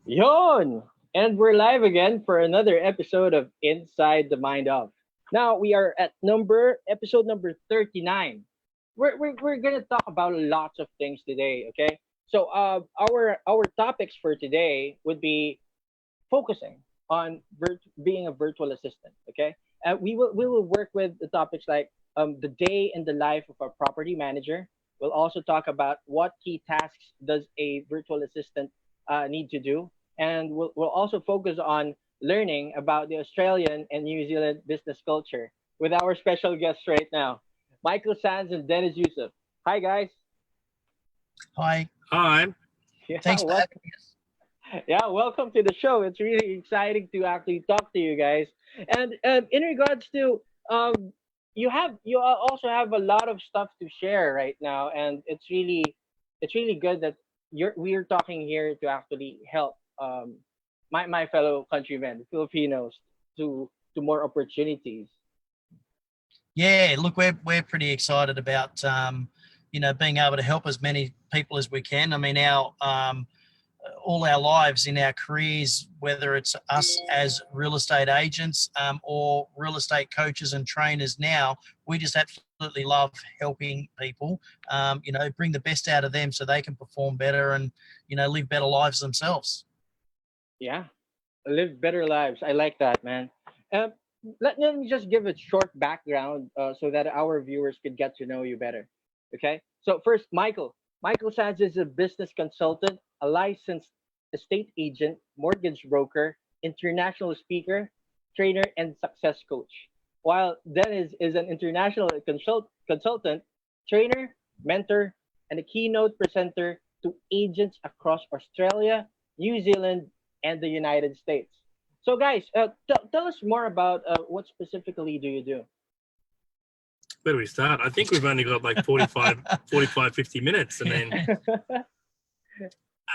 Yon! And we're live again for another episode of Inside the Mind of. Now we are at episode number 39. We're gonna talk about lots of things today, okay? So our topics for today would be focusing on being a virtual assistant, okay? We will work with the topics like the day in the life of a property manager. We'll also talk about what key tasks does a virtual assistant need to do, and we'll also focus on learning about the Australian and New Zealand business culture with our special guests right now, Michael Sands and Dennis Yusuf. Hi guys. Hi. Hi. Yeah, Thanks for having us. yeah, welcome to the show. It's really exciting to actually talk to you guys. And in regards to also have a lot of stuff to share right now, and it's really good that we're talking here to actually help my fellow countrymen, Filipinos, to more opportunities. Yeah, look, we're pretty excited about being able to help as many people as we can. I mean, our all our lives in our careers, whether it's us as real estate agents or real estate coaches and trainers now, we just absolutely love helping people, bring the best out of them so they can perform better and, live better lives themselves. Yeah, live better lives. I like that, man. Um, let me just give a short background so that our viewers could get to know you better. Okay. So first, Michael. Michael Sands is a business consultant, a licensed estate agent, mortgage broker, international speaker, trainer, and success coach. While Dennis is an international consultant, trainer, mentor, and a keynote presenter to agents across Australia, New Zealand, and the United States. So, guys, tell us more about what specifically do you do? Where do we start? I think we've only got like 50 minutes. And then,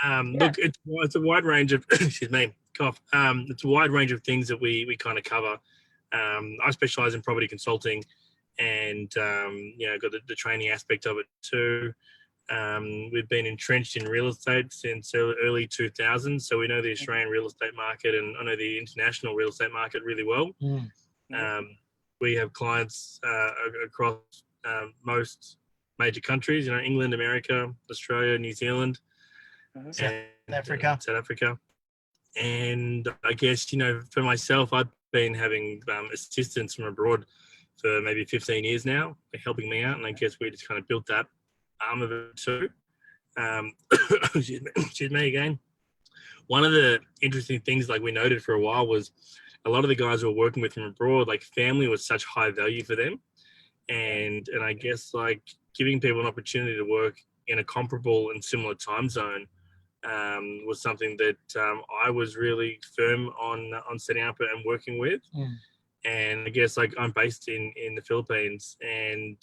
Yeah. look, it's a wide range of, excuse me, cough. It's a wide range of things that we kind of cover. I specialize in property consulting and, got the training aspect of it too. We've been entrenched in real estate since early 2000s. So we know the Australian real estate market and I know the international real estate market really well. Mm. Um, we have clients across most major countries, England, America, Australia, New Zealand, Mhm. and South Africa. And I guess, for myself, I've been having assistance from abroad for maybe 15 years now. They're helping me out. And I guess we just kind of built that arm of it too. Excuse me again. One of the interesting things like we noted for a while was a lot of the guys who were working with from abroad, like family was such high value for them. And I guess like giving people an opportunity to work in a comparable and similar time zone was something that I was really firm on setting up and working with. Mm. And I guess like I'm based in the Philippines, and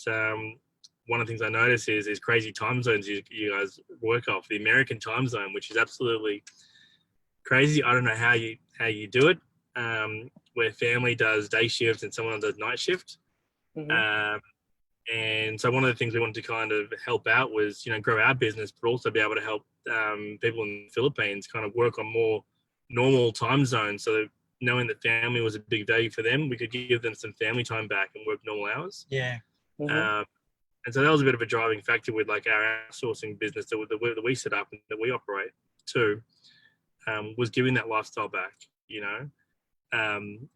one of the things I notice is crazy time zones you guys work off. The American time zone, which is absolutely crazy. I don't know how you do it. Where family does day shift and someone does night shift. Mhm. And so one of the things we wanted to kind of help out was, grow our business, but also be able to help people in the Philippines kind of work on more normal time zones. So that knowing that family was a big value for them, we could give them some family time back and work normal hours. Yeah. Mhm. And so that was a bit of a driving factor with like our outsourcing business that we set up and that we operate too, was giving that lifestyle back,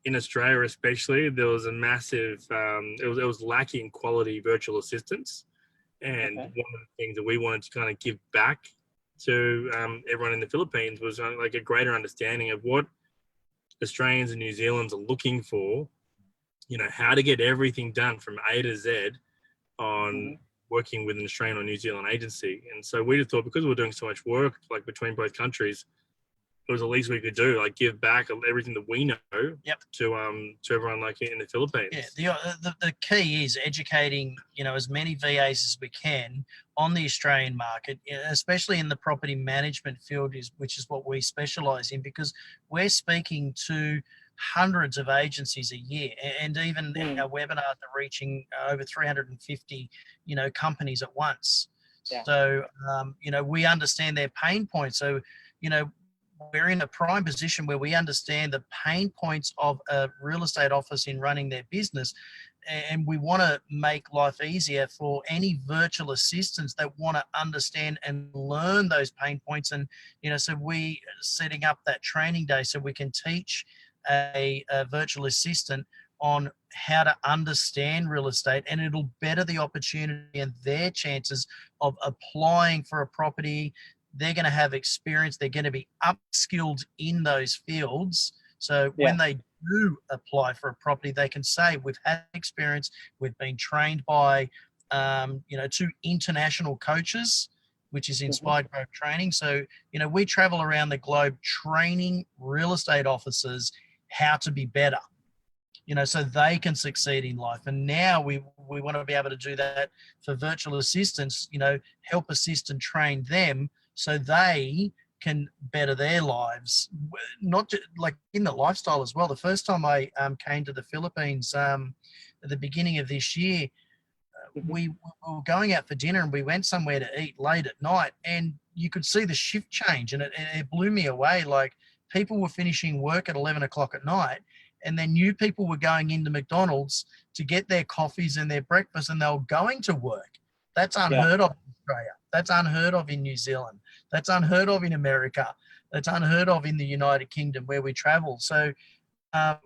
in Australia especially, there was a massive, it was lacking quality virtual assistants. And Okay. one of the things that we wanted to kind of give back to everyone in the Philippines was like a greater understanding of what Australians and New Zealanders are looking for, how to get everything done from A to Z on Mhm. working with an Australian or New Zealand agency. And so we just thought because we were doing so much work like between both countries, it was the least we could do, like give back everything that we know Yep. to everyone like in the Philippines. Yeah, the key is educating, as many VAs as we can on the Australian market, especially in the property management field, which is what we specialise in, because we're speaking to hundreds of agencies a year, and even Mm. our webinars are reaching over 350, companies at once. Yeah. So, we understand their pain points. So, you know, we're in a prime position where we understand the pain points of a real estate office in running their business. And we want to make life easier for any virtual assistants that want to understand and learn those pain points. And, so we setting up that training day so we can teach a virtual assistant on how to understand real estate, and it'll better the opportunity and their chances of applying for a property. They're going to have experience. They're going to be upskilled in those fields. So when they do apply for a property, they can say, we've had experience, we've been trained by, 2 international coaches, which is Inspired Growth Training. So, we travel around the globe training real estate officers how to be better, so they can succeed in life. And now we want to be able to do that for virtual assistants, help assist and train them so they can better their lives, not just like in the lifestyle as well. The first time I came to the Philippines at the beginning of this year, we were going out for dinner and we went somewhere to eat late at night, and you could see the shift change, and it blew me away. Like, people were finishing work at 11 o'clock at night, and then new people were going into McDonald's to get their coffees and their breakfast, and they were going to work. That's unheard of in Australia. That's unheard of in New Zealand. That's unheard of in America. That's unheard of in the United Kingdom, where we travel. So, and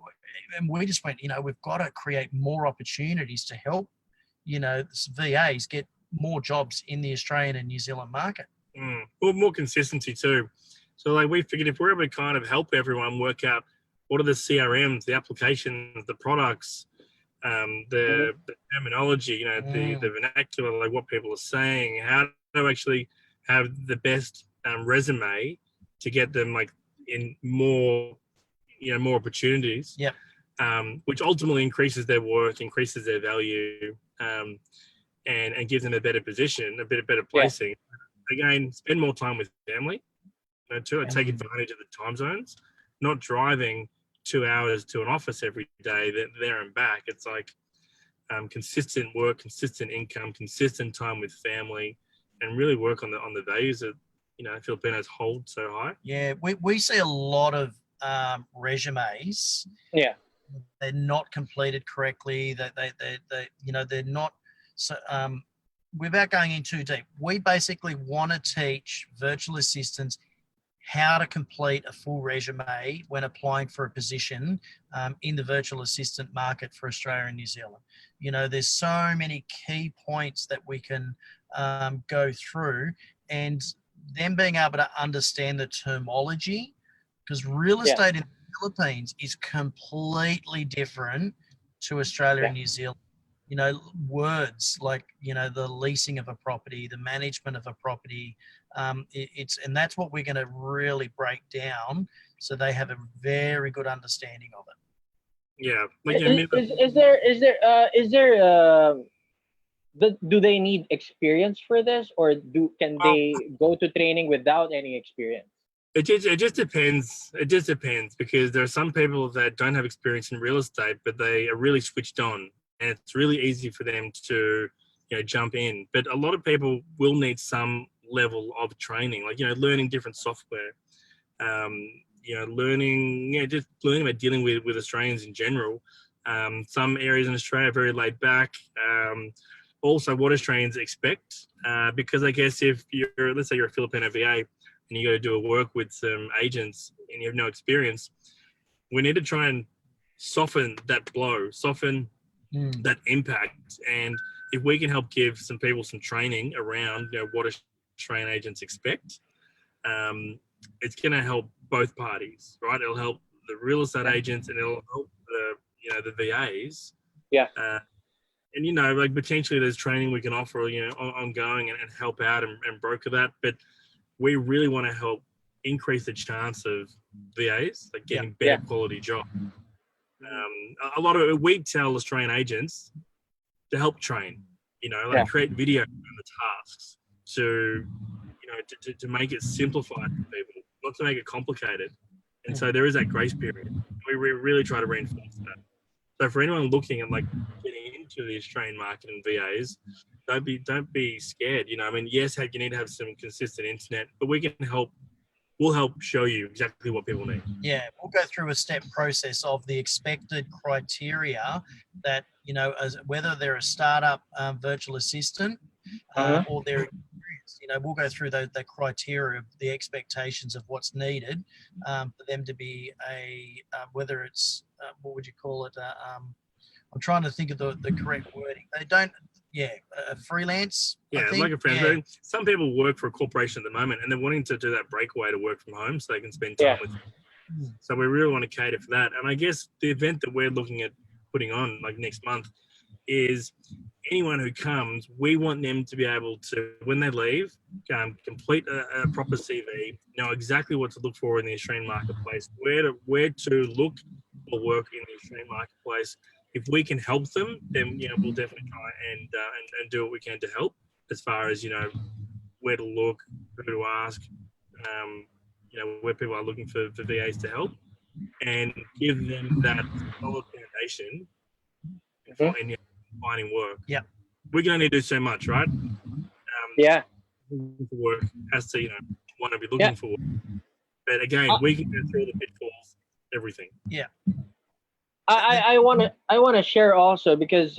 we just went, we've got to create more opportunities to help, VAs get more jobs in the Australian and New Zealand market. Well, more consistency too. So, like, we figured if we're able to kind of help everyone work out what are the CRMs, the applications, the products, the terminology, the vernacular, like what people are saying, how to actually have the best resume to get them like in more, more opportunities. Which ultimately increases their worth, increases their value, and gives them a better position, a bit better placing. Again, spend more time with family, too, and take advantage of the time zones, not driving 2 hours to an office every day, there and back. It's like consistent work, consistent income, consistent time with family, and really work on the values that Filipinos hold so high. Yeah, we see a lot of resumes. They're not completed correctly. That they're not. So without going in too deep, we basically want to teach virtual assistants how to complete a full resume when applying for a position in the virtual assistant market for Australia and New Zealand. There's so many key points that we can go through, and them being able to understand the terminology, because real estate in the Philippines is completely different to Australia and New Zealand. Words like, the leasing of a property, the management of a property, and that's what we're going to really break down so they have a very good understanding of it. Do they need experience for this, or can they go to training without any experience? It just depends. It just depends, because there are some people that don't have experience in real estate, but they are really switched on, and it's really easy for them to jump in. But a lot of people will need some level of training, like learning different software, just learning about dealing with Australians in general. Some areas in Australia are very laid back. Also, what Australians expect, because I guess if let's say you're a Filipino VA and you got to do a work with some agents and you have no experience, we need to try and soften that blow, soften that impact. And if we can help give some people some training around what Australian agents expect, it's going to help both parties, right? It'll help the real estate agents, and it'll help the VAs. And like potentially there's training we can offer ongoing and help out and broker that. But we really want to help increase the chance of VAs like getting better quality job. A lot of it, we tell Australian agents to help train, create video on the tasks to make it simplified for people, not to make it complicated. And so there is that grace period. We really try to reinforce that. So for anyone looking at like getting into the Australian market and VAs, don't be scared. Yes, you need to have some consistent internet, but we can help we'll help show you exactly what people need. Yeah, we'll go through a step process of the expected criteria that, you know, as whether they're a startup virtual assistant or they're experienced. You know, we'll go through the criteria of the expectations of what's needed for them to be a, whether it's, what would you call it? I'm trying to think of the correct wording. They don't, a freelance. Yeah, like a freelance. Yeah. Some people work for a corporation at the moment and they're wanting to do that breakaway to work from home so they can spend time with them. So we really want to cater for that. And I guess the event that we're looking at putting on like next month is anyone who comes, we want them to be able to, when they leave, complete a proper CV, know exactly what to look for in the Australian marketplace, where to look for work in the Australian marketplace. If we can help them, then, you know, we'll definitely try and do what we can to help as far as, you know, where to look, who to ask, you know, where people are looking for VAs to help, and give them that solid foundation for finding work. Yeah. We can only do so much, right? Work has to, you know, want to be looking for work. But again, we can go through the pitfalls, everything. Yeah. I want to share also because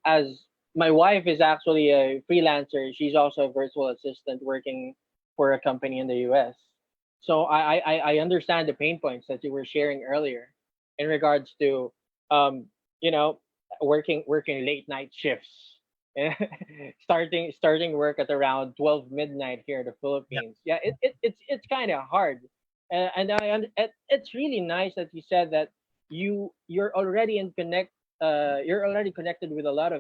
as my wife is actually a freelancer, she's also a virtual assistant working for a company in the US. So I understand the pain points that you were sharing earlier in regards to you know, working late night shifts, starting work at around 12 midnight here in the Philippines. Yeah, it's kind of hard, and it's really nice that you said that you're already you're already connected with a lot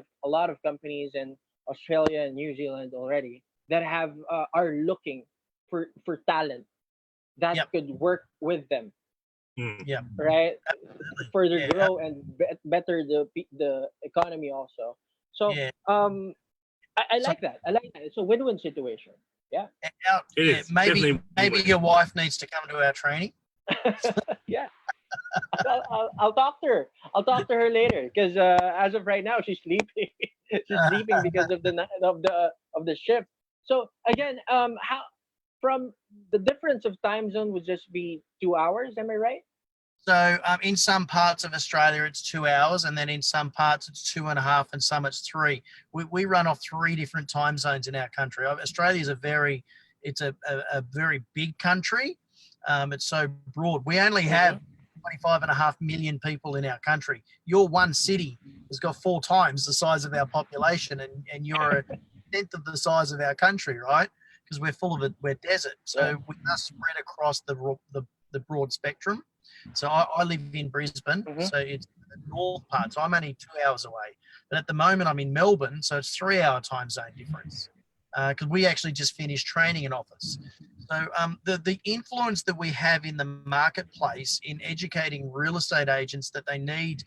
of companies in Australia and New Zealand already that have are looking for talent that could work with them. Right. Further grow and better the economy also. So I like that. I like that. It's a win-win situation. Yeah. Maybe your wife needs to come to our training. Yeah. I'll talk to her. I'll talk to her later because as of right now she's sleeping. She's sleeping because of the shift. So again, how from the difference of time zone would just be 2 hours? Am I right? So in some parts of Australia it's 2 hours, and then in some parts it's 2.5, and some it's 3. We run off 3 different time zones in our country. Australia is a very big country. It's so broad. We only have 25.5 million people in our country. Your one city has got 4 times the size of our population, and you're a tenth of the size of our country, right? Because we're full of it. We're desert, so we must spread across the broad spectrum. So I live in Brisbane, so it's the north part. So I'm only 2 hours away. But at the moment I'm in Melbourne, so it's 3-hour time zone difference. Because we actually just finished training in office. So the influence that we have in the marketplace in educating real estate agents that they need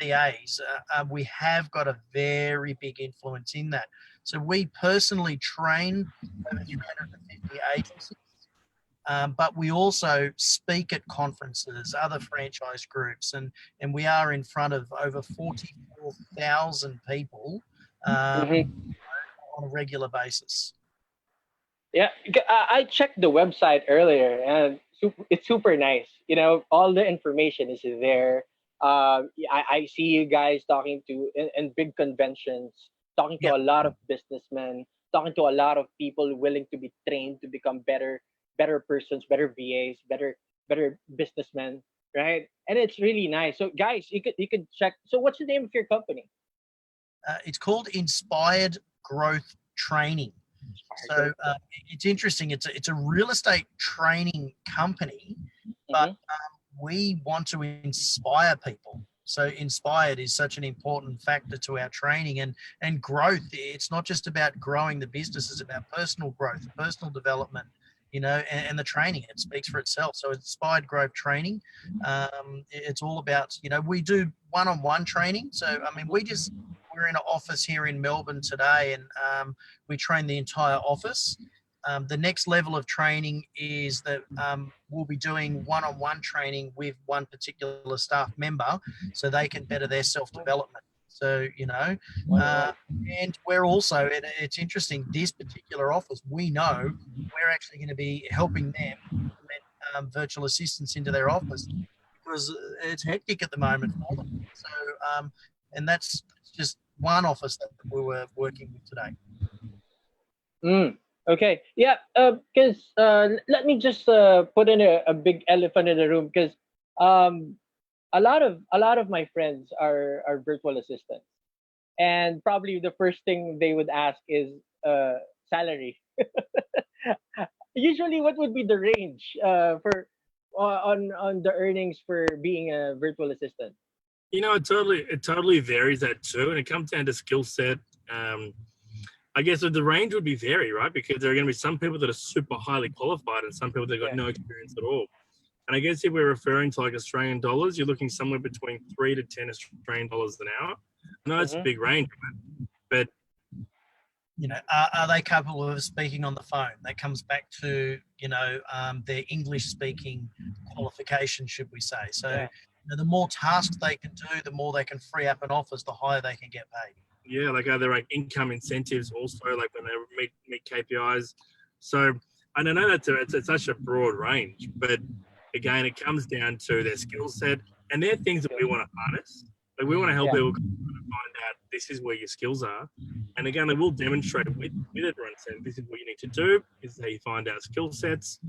VAs, we have got a very big influence in that. So we personally train over 350 agencies, but we also speak at conferences, other franchise groups, and we are in front of over 44,000 people on a regular basis. Yeah, I checked the website earlier, and it's super nice. You know, all the information is there. I see you guys talking to in big conventions, talking to a lot of businessmen, talking to a lot of people willing to be trained to become better persons, better VAs, better businessmen, right? And it's really nice. So guys, you could check. So what's the name of your company? It's called Inspired Growth Training. So it's interesting. It's a real estate training company, but we want to inspire people. So inspired is such an important factor to our training and growth. It's not just about growing the business; it's about personal growth, personal development. You know, and the training, it speaks for itself. So Inspired Growth Training, it's all about, you know, we do one-on-one training. So, I mean, we're in an office here in Melbourne today, and we train the entire office. The next level of training is that we'll be doing one-on-one training with one particular staff member so they can better their self-development. So, you know, and we're also, it's interesting, this particular office, we know we're actually going to be helping them implement virtual assistants into their office because it's hectic at the moment for them. So, and that's just one office that we were working with today. Okay. Yeah. Because let me just put in a big elephant in the room because a lot of my friends are virtual assistants, and probably the first thing they would ask is salary. Usually, what would be the range for on the earnings for being a virtual assistant? It totally varies that too, and it comes down to skill set. I guess the range would be vary, right? Because there are going to be some people that are super highly qualified and some people that got no experience at all. And I guess if we're referring to like Australian dollars, you're looking somewhere between 3 to 10 Australian dollars an hour. I know it's a big range, but are they capable of speaking on the phone? That comes back to their English speaking qualification, should we say? So the more tasks they can do, the more they can free up an office, the higher they can get paid. Yeah, like are there like income incentives also, like when they meet KPIs? So I don't know, it's such a broad range, but again, it comes down to their skill set, and they're things that we want to harness. Like we want to help people find out this is where your skills are, and again, they will demonstrate with everyone saying this is what you need to do. This is how you find out skill sets.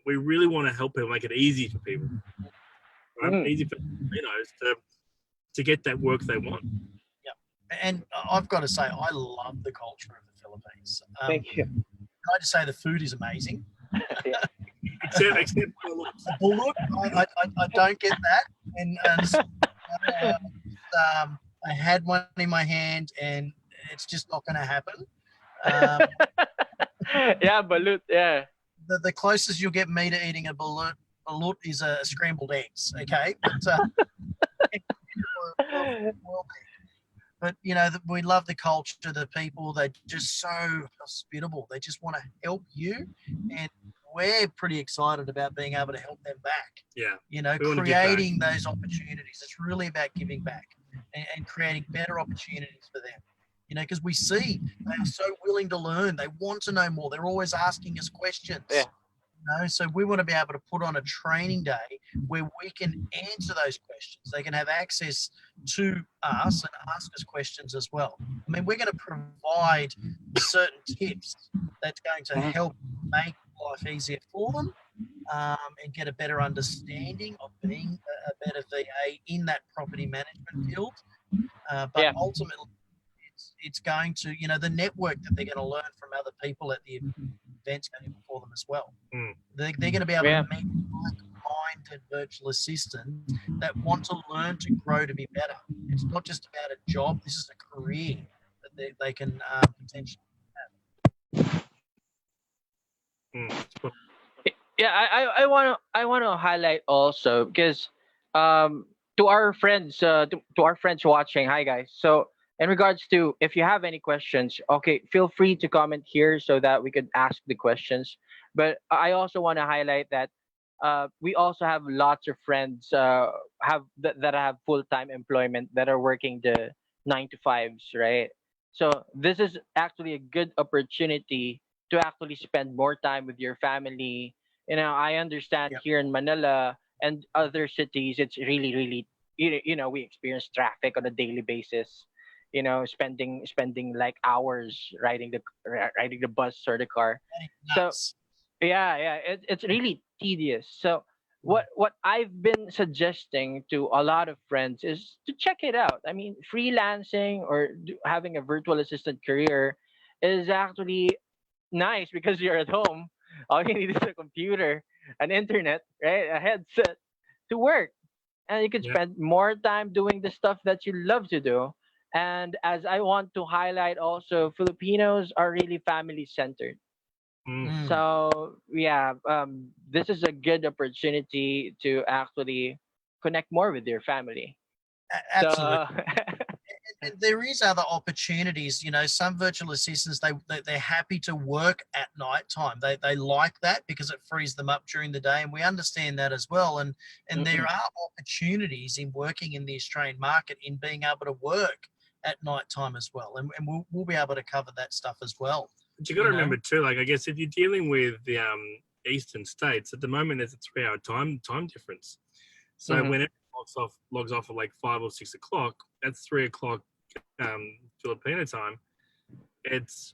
We really want to help people, make it easy for people, right? Easy for to get that work they want. And I've got to say, I love the culture of the Philippines. Thank you. Can I just say the food is amazing? except balut, I don't get that. And I had one in my hand, and it's just not going to happen. Balut. Yeah. The closest you'll get me to eating a balut is a scrambled eggs. Okay. But we love the culture, the people. They're just so hospitable. They just want to help you, and we're pretty excited about being able to help them back. Yeah, creating those opportunities. It's really about giving back and creating better opportunities for them. Because we see they are so willing to learn. They want to know more. They're always asking us questions. Yeah. So we want to be able to put on a training day where we can answer those questions. They can have access to us and ask us questions as well. I mean, we're going to provide certain tips that's going to help make life easier for them and get a better understanding of being a better VA in that property management field. But ultimately, it's going to, the network that they're going to learn from other people at the events going for them as well. They're going to be able to meet like-minded virtual assistants that want to learn to grow to be better. It's not just about a job. This is a career that they can potentially have. I want to highlight also because to our friends watching, hi guys. So in regards to if you have any questions, okay, feel free to comment here so that we could ask the questions. But I also want to highlight that we also have lots of friends that have full-time employment that are working the 9 to 5s, right? So this is actually a good opportunity to actually spend more time with your family. I understand here in Manila and other cities, it's really, really, we experience traffic on a daily basis. Spending like hours riding the bus or the car. So it's really tedious. So what I've been suggesting to a lot of friends is to check it out. I mean, freelancing or having a virtual assistant career is actually nice because you're at home. All you need is a computer, an internet, right, a headset to work, and you can spend more time doing the stuff that you love to do. And as I want to highlight also, Filipinos are really family centered. So this is a good opportunity to actually connect more with your family. Absolutely. And there is other opportunities. Some virtual assistants, they're happy to work at night time. They like that because it frees them up during the day, and we understand that as well. And there are opportunities in working in the Australian market in being able to work at night time as well, and we'll be able to cover that stuff as well. But you got to remember too, like I guess if you're dealing with the eastern states. At the moment, there's a 3-hour time difference. So when it logs off at like 5 or 6 o'clock, that's 3 o'clock Filipino time. It's,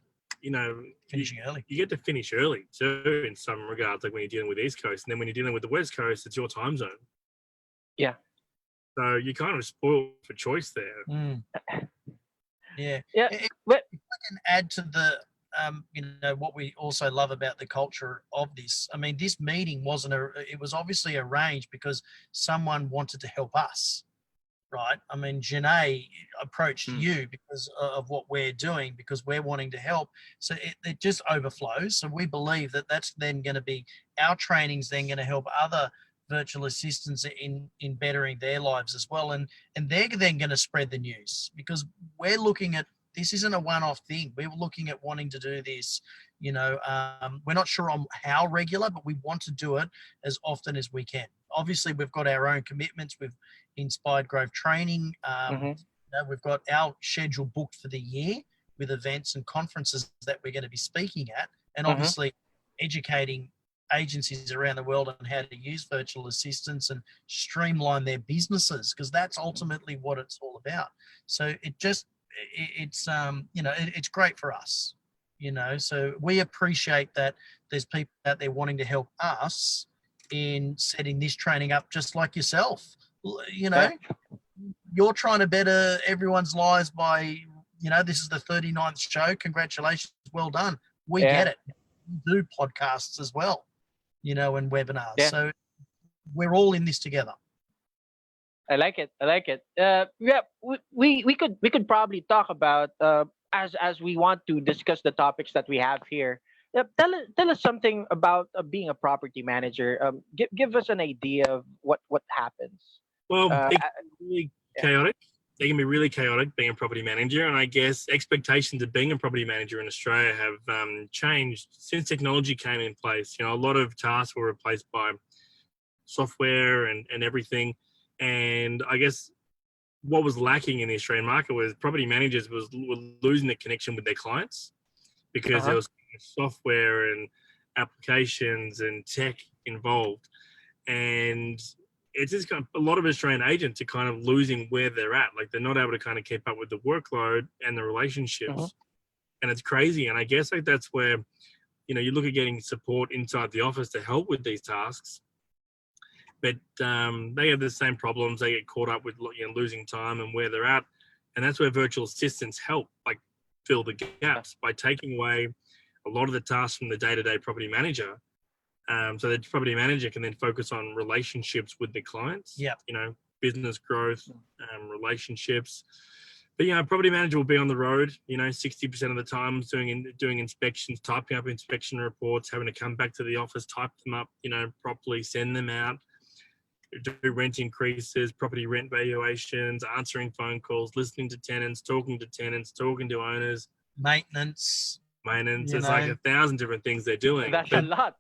finishing early. You get to finish early too, in some regards, like when you're dealing with East Coast, and then when you're dealing with the West Coast, it's your time zone. Yeah. So you're kind of spoiled for choice there. Yeah. Yeah. If I can add to the, what we also love about the culture of this. I mean, this meeting it was obviously arranged because someone wanted to help us, right? I mean, �К𝐸𝐤𝐬𝐬 approached you because of what we're doing, because we're wanting to help. So it just overflows. So we believe that that's then going to be, our training's then going to help other virtual assistants in bettering their lives as well. And they're then going to spread the news, because we're looking at, this isn't a one-off thing. We're looking at wanting to do this, we're not sure on how regular, but we want to do it as often as we can. Obviously, we've got our own commitments with Inspired Growth Training. We've got our schedule booked for the year with events and conferences that we're going to be speaking at, and obviously educating agencies around the world on how to use virtual assistants and streamline their businesses, because that's ultimately what it's all about. So it's great for us, so we appreciate that there's people out there wanting to help us in setting this training up, just like yourself. You're trying to better everyone's lives by, this is the 39th show. Congratulations. Well done. We get it. We do podcasts as well, and webinars. Yeah. So we're all in this together. I like it. We could probably talk about as we want to discuss the topics that we have here. Tell us something about being a property manager. Give us an idea of what happens. Well, it can be really chaotic. They can be really chaotic being a property manager, and I guess expectations of being a property manager in Australia have changed since technology came in place. A lot of tasks were replaced by software and everything. And I guess what was lacking in the Australian market was property managers were losing the connection with their clients, because there was software and applications and tech involved. And it's just kind of, a lot of Australian agents are kind of losing where they're at. Like, they're not able to kind of keep up with the workload and the relationships. And it's crazy. And I guess like that's where, you look at getting support inside the office to help with these tasks. But they have the same problems. They get caught up with losing time and where they're at. And that's where virtual assistants help, like, fill the gaps by taking away a lot of the tasks from the day-to-day property manager. So the property manager can then focus on relationships with the clients, business growth, relationships. But, property manager will be on the road, 60% of the time doing inspections, typing up inspection reports, having to come back to the office, type them up, properly, send them out, do rent increases, property rent valuations, answering phone calls, listening to tenants, talking to owners. Maintenance. There's like 1,000 different things they're doing. That's a lot.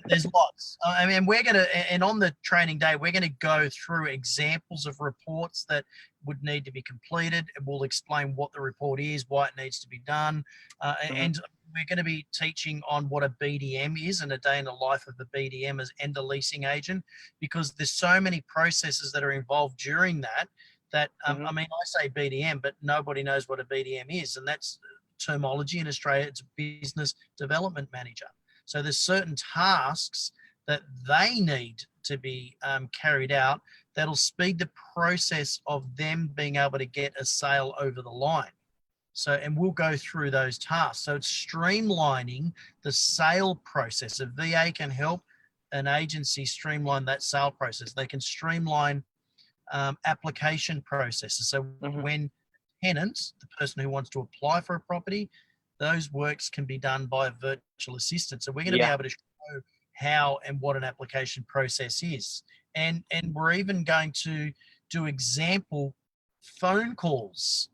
There's lots. I mean, we're going to, and on the training day, we're going to go through examples of reports that would need to be completed, and we'll explain what the report is, why it needs to be done. And we're going to be teaching on what a BDM is and a day in the life of the BDM and the leasing agent, because there's so many processes that are involved during that, I mean, I say BDM, but nobody knows what a BDM is. And that's terminology in Australia. It's a business development manager. So there's certain tasks that they need to be carried out that'll speed the process of them being able to get a sale over the line. So, and we'll go through those tasks. So it's streamlining the sale process. A VA can help an agency streamline that sale process. They can streamline application processes. So when tenants, the person who wants to apply for a property, those works can be done by a virtual assistant. So we're going to be able to show how and what an application process is. And we're even going to do example phone calls.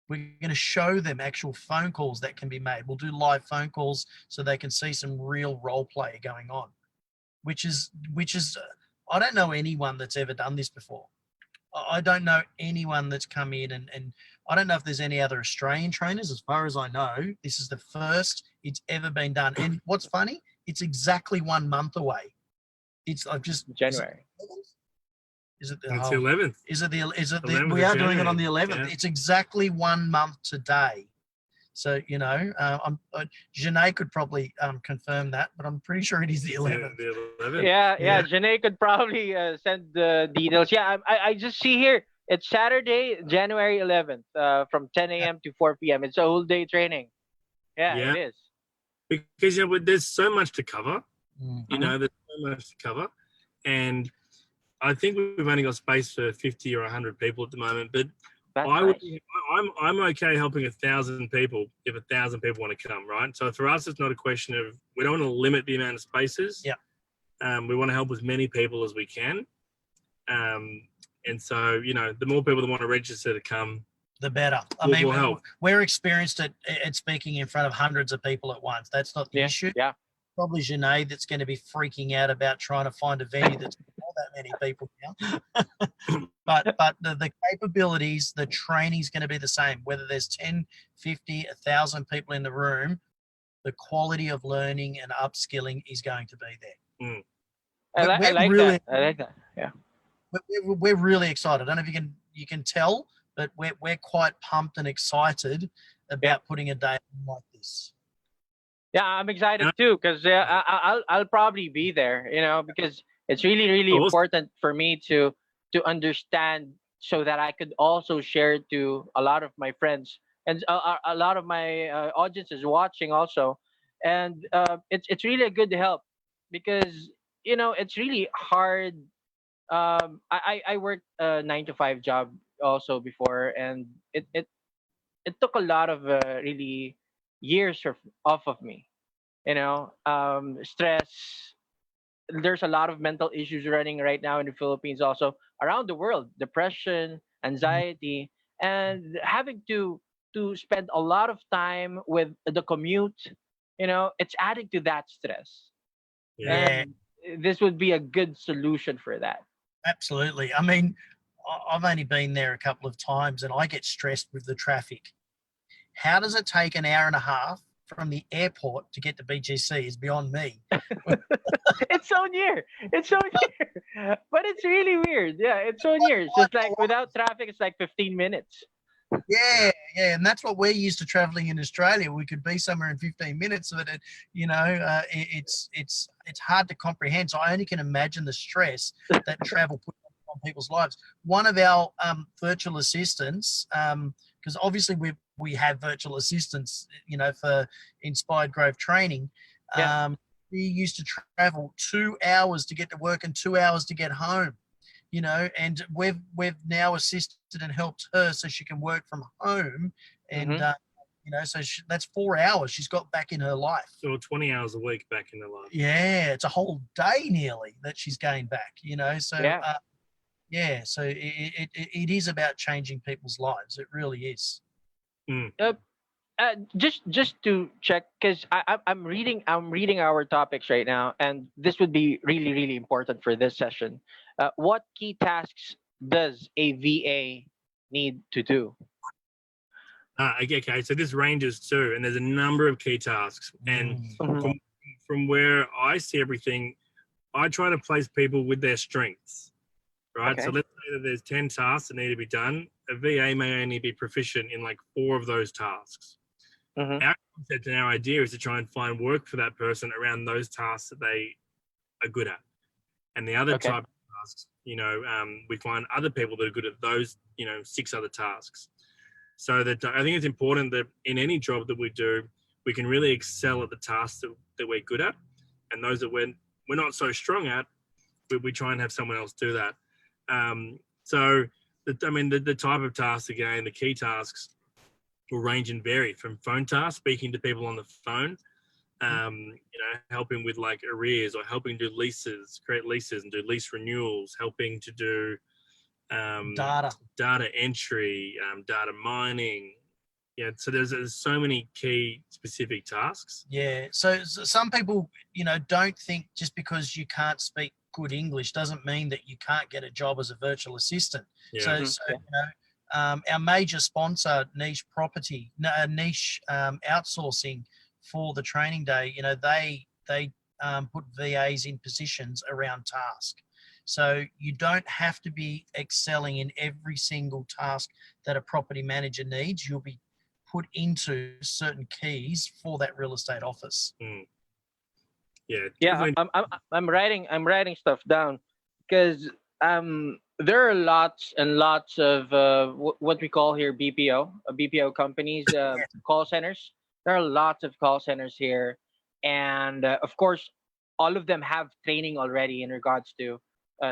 We're going to show them actual phone calls that can be made. We'll do live phone calls so they can see some real role play going on, which is I don't know anyone that's ever done this before. I don't know anyone that's come in and I don't know if there's any other Australian trainers. As far as I know, this is the first it's ever been done. And what's funny, it's exactly 1 month away. It's I've just January. Is it the It's whole? the 11th. Is it the? 11th We of are doing it on the January, 11th. yeah. It's exactly 1 month today. So Janae could probably confirm that, but I'm pretty sure it is the 11th. The 11th. Yeah. Janae could probably send the details. Yeah, I just see here. It's Saturday, January 11th, from 10 a.m. to 4 p.m. It's a whole day training. Yeah, Yeah. it is. Because there's so much to cover. Mm. There's so much to cover, and I think we've only got space for 50 or 100 people at the moment. But That's I'm okay helping 1,000 people if 1,000 people want to come, right? So for us, it's not a question of we don't want to limit the amount of spaces. Yeah. We want to help as many people as we can. And so the more people that want to register to come, The better. I We'll mean, help. we're experienced at speaking in front of hundreds of people at once. That's not the issue. Yeah. Probably Janae that's going to be freaking out about trying to find a venue that's not that many people now. but the capabilities, the training's going to be the same. Whether there's 10, 50, 1,000 people in the room, the quality of learning and upskilling is going to be there. Mm. I like really, that. I like that. Yeah. We're really excited. I don't know if you can tell, but we're quite pumped and excited about putting a day like this. Yeah, I'm excited too because I'll probably be there. Because it's really really important for me to understand so that I could also share to a lot of my friends and a lot of my audience is watching also, and it's really a good help because it's really hard. I worked a 9 to 5 job also before, and it took a lot of really years off of me. Stress. There's a lot of mental issues running right now in the Philippines, also around the world. Depression, anxiety, and having to spend a lot of time with the commute. It's adding to that stress. Yeah. And this would be a good solution for that. Absolutely. I mean, I've only been there a couple of times and I get stressed with the traffic. How does it take an hour and a half from the airport to get to BGC is beyond me. It's so near. It's so near. But it's really weird. Yeah, it's so near. It's just like without traffic, it's like 15 minutes. Yeah, and that's what we're used to traveling in Australia. We could be somewhere in 15 minutes, but it's hard to comprehend. So I only can imagine the stress that travel puts on people's lives. One of our virtual assistants, because obviously we have virtual assistants, for Inspired Growth training. We used to travel 2 hours to get to work and 2 hours to get home. And we've now assisted and helped her so she can work from home, and so that's 4 hours she's got back in her life. So 20 hours a week back in her life. Yeah, it's a whole day nearly that she's gained back. So so it is about changing people's lives. It really is. Just to check, because I'm reading our topics right now, and this would be really really important for this session. What key tasks does a VA need to do? Okay, so this ranges too, and there's a number of key tasks. And from where I see everything, I try to place people with their strengths, right? Okay. So let's say that there's 10 tasks that need to be done. A VA may only be proficient in like 4 of those tasks. Our concept and our idea is to try and find work for that person around those tasks that they are good at. And the other type of tasks, we find other people that are good at those, 6 other tasks. So that I think it's important that in any job that we do, we can really excel at the tasks that we're good at, and those that we're not so strong at, we try and have someone else do that. The type of tasks, again, the key tasks will range and vary from phone tasks, speaking to people on the phone, helping with like arrears, or helping do leases, create leases and do lease renewals, helping to do data entry, data mining. So there's so many key specific tasks. Yeah. So some people, don't think just because you can't speak good English doesn't mean that you can't get a job as a virtual assistant. Yeah. Our major sponsor, Niche Outsourcing, for the training day, they put VAs in positions around task. So you don't have to be excelling in every single task that a property manager needs. You'll be put into certain keys for that real estate office. Yeah, Yeah, definitely. I'm writing stuff down because there are lots and lots of what we call here BPO companies, call centers. There are lots of call centers here, and of course, all of them have training already in regards to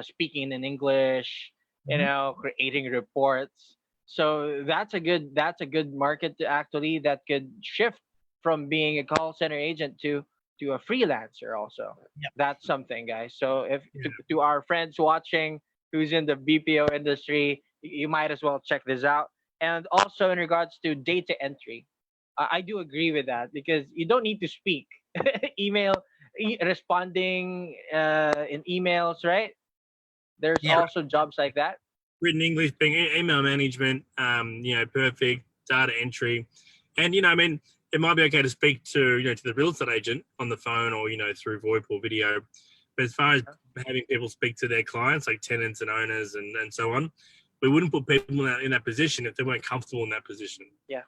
speaking in English, Mhm. creating reports. So that's a good market to actually that could shift from being a call center agent to a freelancer also. Yep. That's something, guys. So if Yeah. to our friends watching who's in the BPO industry, you might as well check this out. And also in regards to data entry, I do agree with that because you don't need to speak. Email, responding in emails, right? There's Yeah. also jobs like that. Written English, being email management, perfect data entry, and I mean, it might be okay to speak to to the real estate agent on the phone or through VoIP or video, but as far as having people speak to their clients like tenants and owners and so on, we wouldn't put people in that position if they weren't comfortable in that position. Yeah.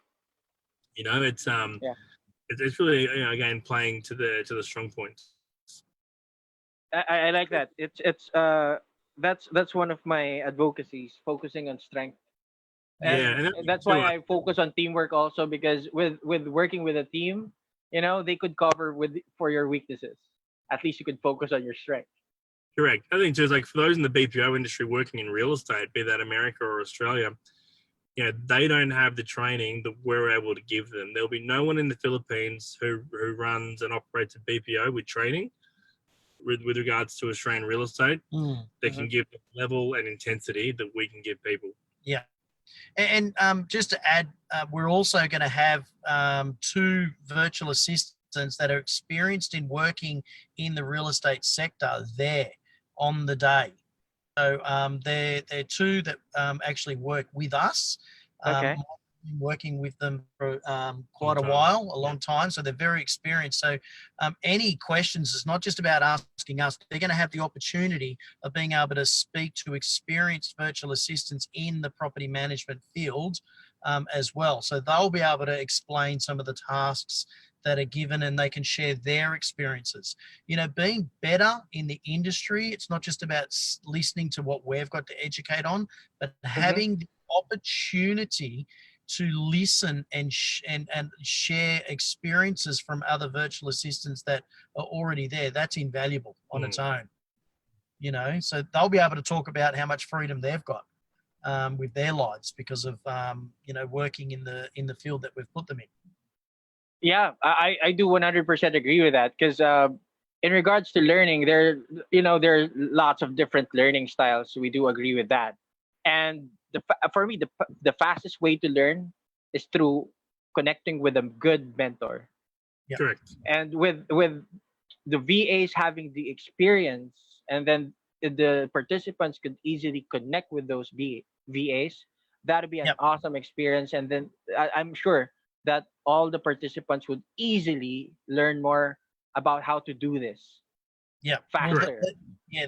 It's Yeah. it's really again playing to the strong points. I like that. That's one of my advocacies, focusing on strength. Yeah, And and that's why I focus on teamwork also because with working with a team, they could cover for your weaknesses. At least you could focus on your strength. correct. I think too is like for those in the BPO industry working in real estate, be that America or Australia, they don't have the training that we're able to give them. There'll be no one in the Philippines who runs and operates a BPO with training with regards to Australian real estate that can give the level and intensity that we can give people. Yeah. And just to add, we're also going to have 2 virtual assistants that are experienced in working in the real estate sector there on the day. So they're 2 that actually work with us. Okay. I've been working with them for quite a while, a long time. So they're very experienced. So any questions, it's not just about asking us. They're going to have the opportunity of being able to speak to experienced virtual assistants in the property management field as well. So they'll be able to explain some of the tasks that are given and they can share their experiences. Being better in the industry, it's not just about listening to what we've got to educate on, but having the opportunity to listen and share experiences from other virtual assistants that are already there. That's invaluable on its own. So they'll be able to talk about how much freedom they've got with their lives because of working in the field that we've put them in. Yeah, I do 100% agree with that because in regards to learning, there are lots of different learning styles. So we do agree with that. And for me, the fastest way to learn is through connecting with a good mentor. Yeah. Correct. And with the VAs having the experience, and then the participants could easily connect with those VAs. That'd be an awesome experience. And then I'm sure that all the participants would easily learn more about how to do this. Yeah. Faster.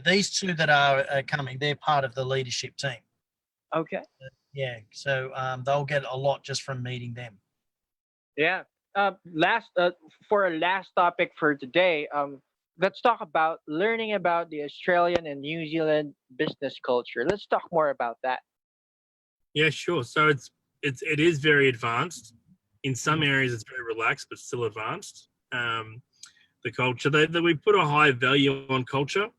These 2 that are coming, they're part of the leadership team. Okay. Yeah. So they'll get a lot just from meeting them. Yeah. For a last topic for today, let's talk about learning about the Australian and New Zealand business culture. Let's talk more about that. Yeah, sure. So it is very advanced. In some areas, it's very relaxed, but still advanced. The culture that we put a high value on culture.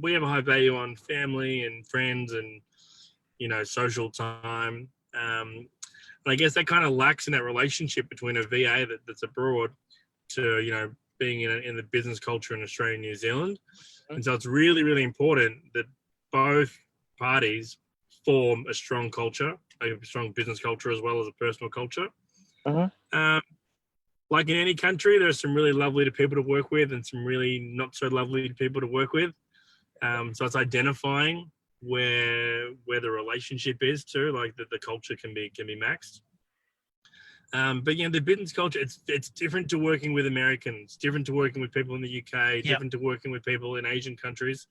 We have a high value on family and friends and social time. And I guess that kind of lacks in that relationship between a VA that's abroad to being in the business culture in Australia and New Zealand. And so it's really, really important that both parties form a strong culture, a strong business culture as well as a personal culture. Like in any country, there's some really lovely people to work with and some really not so lovely people to work with. So it's identifying where the relationship is too, like that the culture can be maxed. But the business culture, it's different to working with Americans, different to working with people in the UK, different to working with people in Asian countries.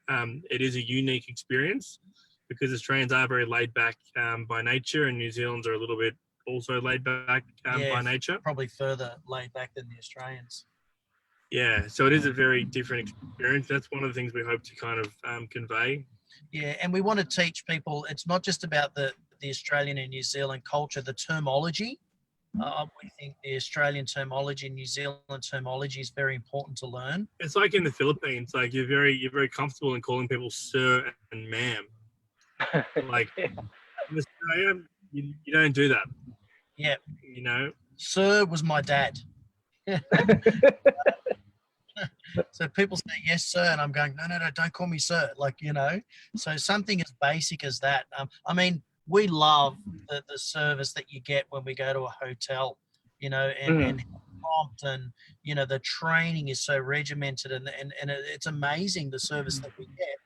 It is a unique experience because Australians are very laid back by nature, and New Zealanders are a little bit also laid back by nature. Probably further laid back than the Australians. Yeah, so it is a very different experience. That's one of the things we hope to kind of convey. Yeah, and we want to teach people, it's not just about the Australian and New Zealand culture, the terminology. We think the Australian terminology and New Zealand terminology is very important to learn. It's like in the Philippines, like you're very comfortable in calling people sir and ma'am. Like in Australia, you don't do that. Yeah. You know? Sir was my dad. So people say, yes, sir. And I'm going, no, don't call me sir. Like, you know, so something as basic as that. I mean, we love the service that you get when we go to a hotel, you know, and prompt, and, you know, the training is so regimented, and it's amazing the service that we get.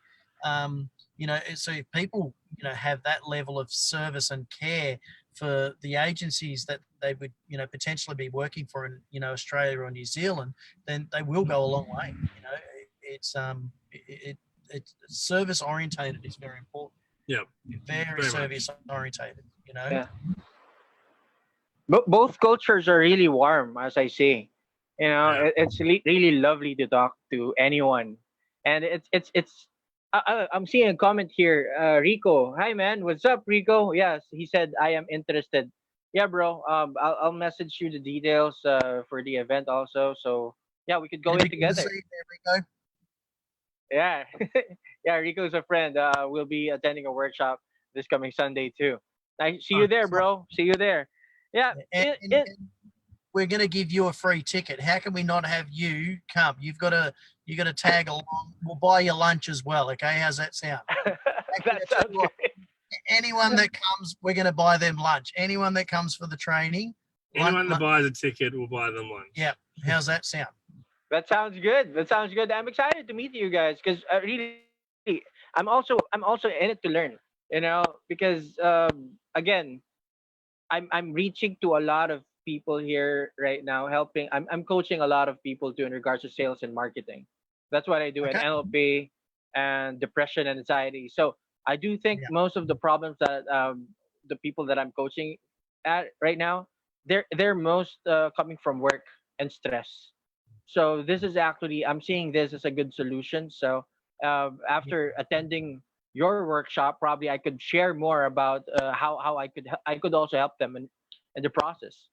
You know, so if people, you know, have that level of service and care for the agencies that they would, you know, potentially be working for in, you know, Australia or New Zealand, then they will go a long way. You know, it's service orientated is very important. Yeah, very service orientated. You know. Yeah. Both cultures are really warm, as I say. You know, it's really lovely to talk to anyone, and it's. I'm seeing a comment here. Rico, hi man, what's up, Rico? Yes, he said I am interested. Yeah, bro. I'll message you the details for the event also. So yeah, we could go in together. There we go. Yeah, yeah. Rico's a friend. We'll be attending a workshop this coming Sunday too. I see you there, bro. See you there. Yeah. And we're going to give you a free ticket. How can we not have you come? You got to tag along. We'll buy you lunch as well. Okay, how's that sound? That sounds good. Anyone that comes, we're going to buy them lunch. Anyone that comes for the training, anyone that buys a ticket, we'll buy them lunch. Yeah. How's that sound? That sounds good. That sounds good. I'm excited to meet you guys because really, I'm also in it to learn. You know, because again, I'm reaching to a lot of people here right now, helping. I'm coaching a lot of people too in regards to sales and marketing. That's what I do in NLP and depression and anxiety. So I do think most of the problems that the people that I'm coaching at right now, they're most coming from work and stress. So this is actually, I'm seeing this as a good solution. So after attending your workshop, probably I could share more about how I could also help them in the process.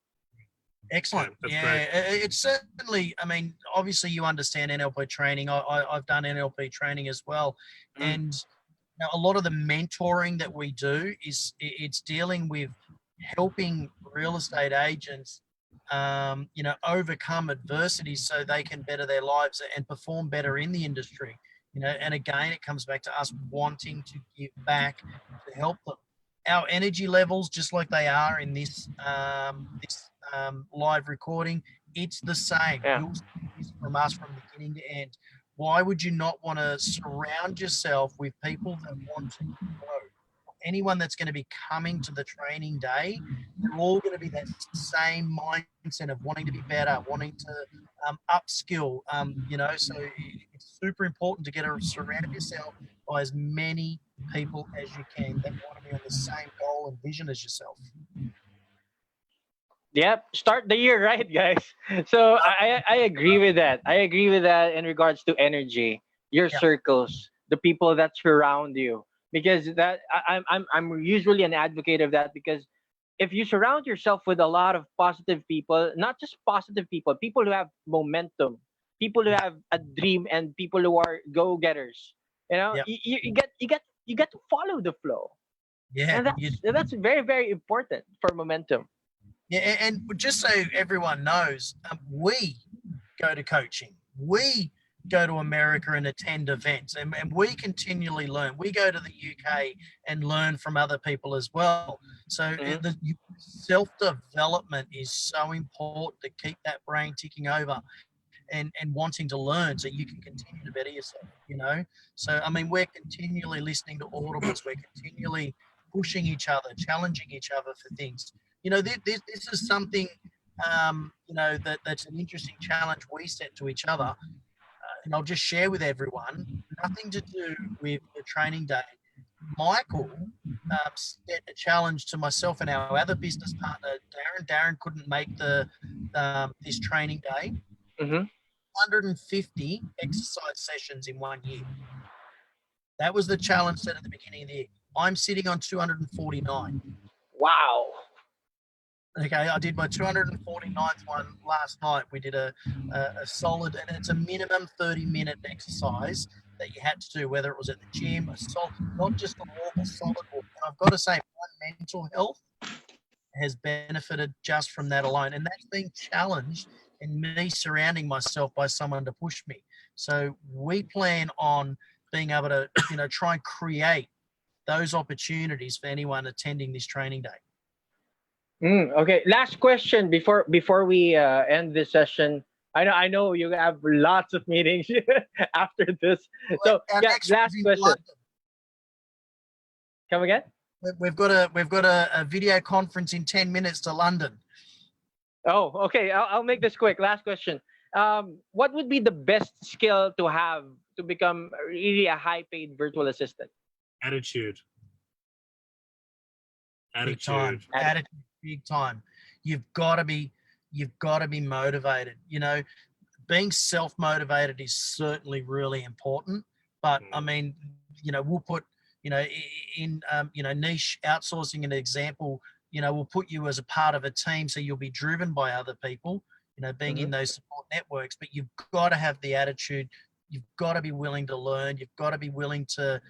Excellent. Yeah, it's certainly, I mean, obviously you understand NLP training. I've done NLP training as well. And you know, a lot of the mentoring that we do is it's dealing with helping real estate agents you know, overcome adversity so they can better their lives and perform better in the industry. You know, and again, it comes back to us wanting to give back to help them. Our energy levels, just like they are in this live recording, it's the same. You'll see this from us from beginning to end. Why would you not want to surround yourself with people that want to grow? Anyone that's going to be coming to the training day, they're all going to be that same mindset of wanting to be better, wanting to upskill, you know, so it's super important to surround yourself by as many people as you can that want to be on the same goal and vision as yourself. Yep, start the year right, guys. So I agree with that. I agree with that in regards to energy, your circles, the people that surround you, because that I'm usually an advocate of that, because if you surround yourself with a lot of positive people, not just positive people who have momentum, people who have a dream, and people who are go-getters, you know, you get to follow the flow. Yeah, and that's very, very important for momentum. Yeah, and just so everyone knows, we go to coaching. We go to America and attend events, and we continually learn. We go to the UK and learn from other people as well. So the self-development is so important to keep that brain ticking over and wanting to learn so you can continue to better yourself, you know? So, I mean, we're continually listening to audibles. We're continually pushing each other, challenging each other for things. you know, this is something, you know, that's an interesting challenge we set to each other. And I'll just share with everyone, nothing to do with the training day. Michael set a challenge to myself and our other business partner, Darren. Darren couldn't make this training day. 150 exercise sessions in 1 year. That was the challenge set at the beginning of the year. I'm sitting on 249. Wow. Okay, I did my 249th one last night. We did a solid, and it's a minimum 30-minute exercise that you had to do, whether it was at the gym, not just a walk, a solid walk. And I've got to say, my mental health has benefited just from that alone. And that's being challenged and me surrounding myself by someone to push me. So we plan on being able to, you know, try and create those opportunities for anyone attending this training day. Okay, last question before we end this session. I know you have lots of meetings after this. So yeah, last question. London. Come again? We've got a video conference in 10 minutes to London. Oh, okay. I'll make this quick. Last question. What would be the best skill to have to become really a high-paid virtual assistant? Attitude. Big time. Attitude. Big time. You've got to be motivated. You know, being self-motivated is certainly really important. But I mean, you know, we'll put, you know, in you know, niche outsourcing an example. You know, we'll put you as a part of a team, so you'll be driven by other people. You know, being in those support networks. But you've got to have the attitude. You've got to be willing to learn. You've got to be willing to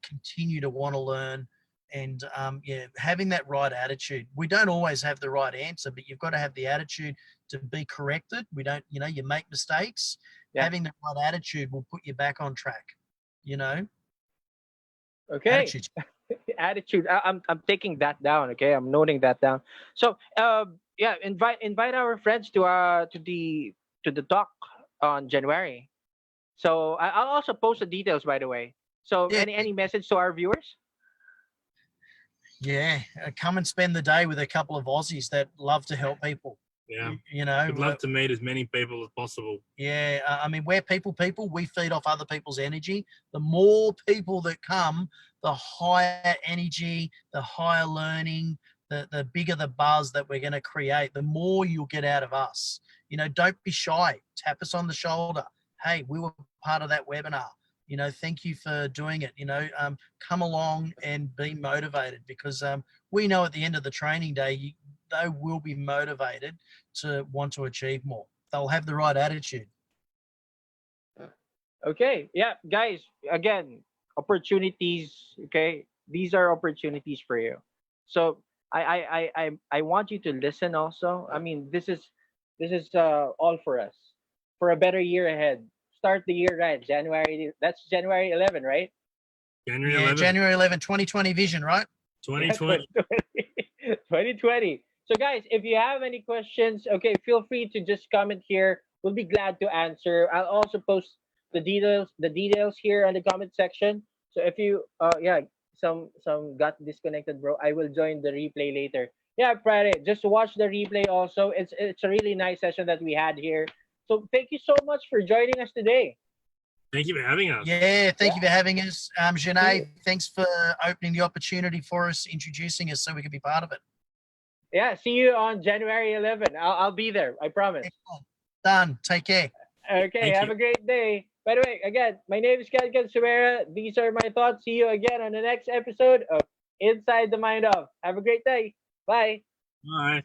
continue to want to learn. And yeah, having that right attitude. We don't always have the right answer, but you've got to have the attitude to be corrected. We don't, you know, you make mistakes. Yeah. Having the right attitude will put you back on track, you know? Okay. Attitude. Attitude. I'm taking that down. Okay. I'm noting that down. So yeah, invite our friends to the talk on January. So I'll also post the details, by the way. So yeah. Any message to our viewers? Yeah, come and spend the day with a couple of Aussies that love to help people. Yeah, you know, I'd love to meet as many people as possible. Yeah, I mean, we're people. We feed off other people's energy. The more people that come, the higher energy, the higher learning, the bigger the buzz that we're going to create. The more you'll get out of us. You know, don't be shy. Tap us on the shoulder. Hey, we were part of that webinar. You know, thank you for doing it. You know, come along and be motivated, because we know at the end of the training day, they will be motivated to want to achieve more. They'll have the right attitude. Okay. Yeah, guys, again, opportunities. Okay. These are opportunities for you. So I want you to listen also. I mean, this is all for us, for a better year ahead. Start the year right. That's January 11, right? January 11. January 11, 2020 vision, right? 2020. 2020. So guys, if you have any questions, okay, feel free to just comment here. We'll be glad to answer. I'll also post the details here on the comment section. So if you some got disconnected, bro, I will join the replay later. Yeah, Friday, just watch the replay also. It's a really nice session that we had here. So thank you so much for joining us today. Thank you for having us. Yeah, thank you for having us. 𝐤𝐤𝐢𝐬𝐢, thanks for opening the opportunity for us, introducing us so we can be part of it. Yeah, see you on January 11. I'll be there, I promise. Done. Take care. Okay, have a great day. By the way, again, my name is 𝐤𝐤𝐢𝐬. These are my thoughts. See you again on the next episode of Inside the Mind of. Have a great day. Bye. Bye.